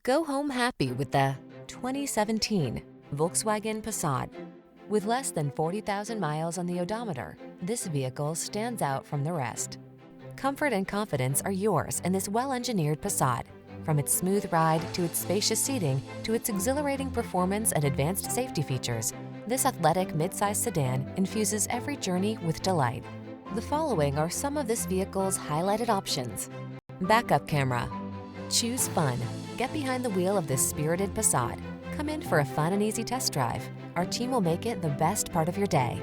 Go home happy with the 2017 Volkswagen Passat. With less than 40,000 miles on the odometer, this vehicle stands out from the rest. Comfort and confidence are yours in this well-engineered Passat. From its smooth ride to its spacious seating to its exhilarating performance and advanced safety features, this athletic midsize sedan infuses every journey with delight. The following are some of this vehicle's highlighted options: backup camera. Choose fun. Get behind the wheel of this spirited Passat. Come in for a fun and easy test drive. Our team will make it the best part of your day.